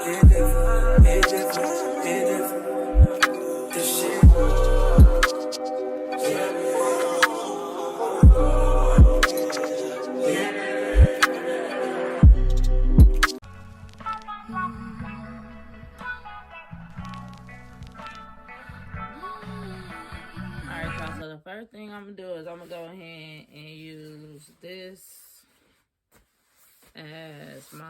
It different, it different, it different. This shit. Alright, y'all, so the first thing I'm gonna do is I'm gonna go ahead and use this as my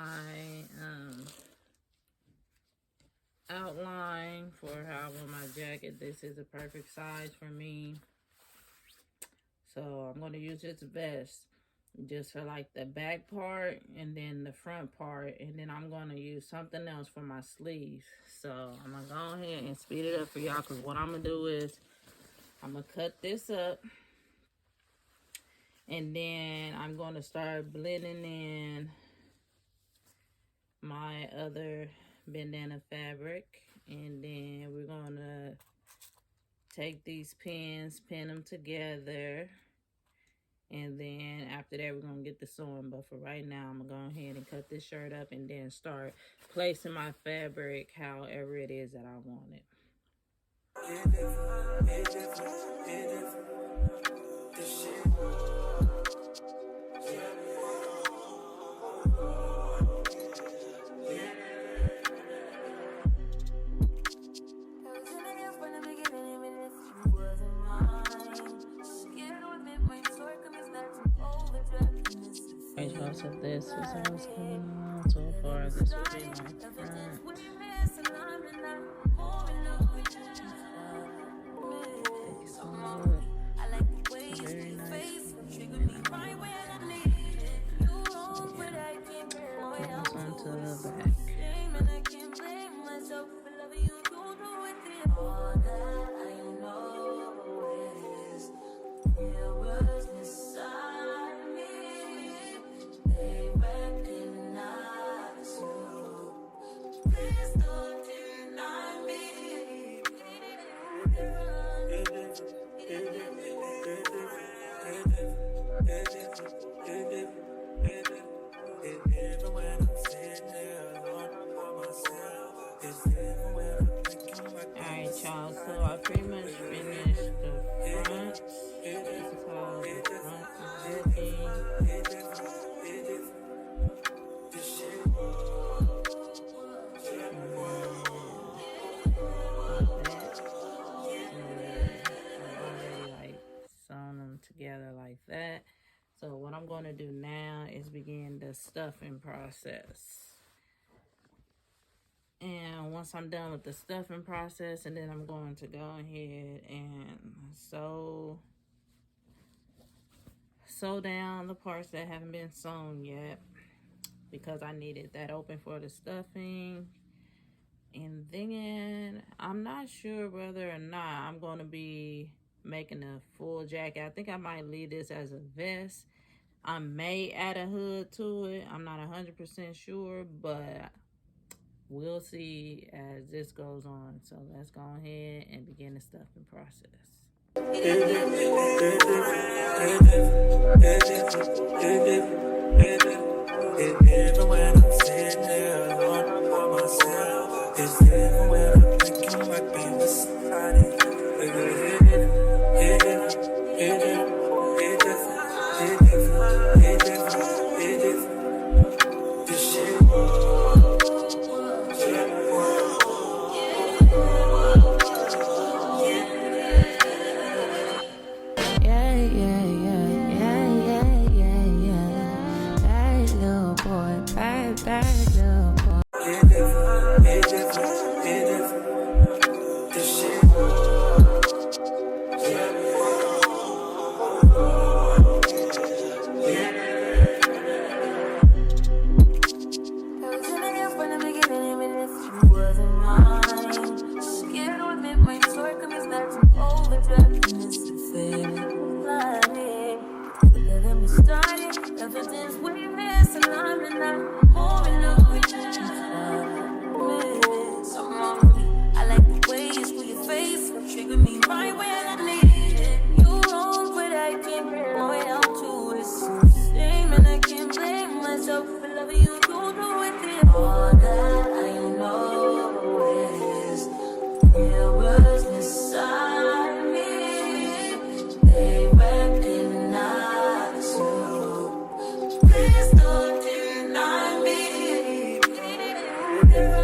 outline for how I want my jacket. This is a perfect size for me. So I'm going to use this vest just for like the back part and then the front part. And then I'm going to use something else for my sleeves. So I'm going to go ahead and speed it up for y'all, because what I'm going to do is I'm going to cut this up. And then I'm going to start blending in my other bandana fabric. And then we're going to take these pins, pin them together. And then after that, we're going to get the sewing. But for right now, I'm going to go ahead and cut this shirt up and then start placing my fabric however it is that I want it. So this is what's going on so far. This will be my front. Very nice. Comes onto the back. Alright, y'all, so I pretty much finished the front. This is how the front is looking. Together like that. So what I'm going to do now is begin the stuffing process. And once I'm done with the stuffing process, and then I'm going to go ahead and sew down the parts that haven't been sewn yet, because I needed that open for the stuffing. And then I'm not sure whether or not I'm going to be making a full jacket. I think I might leave this as a vest. I may add a hood to it. I'm not 100% sure, but we'll see as this goes on. So let's go ahead and begin the stuffing process. Even when I'm sitting there alone by myself, it's even when I'm thinking I might be with somebody. different.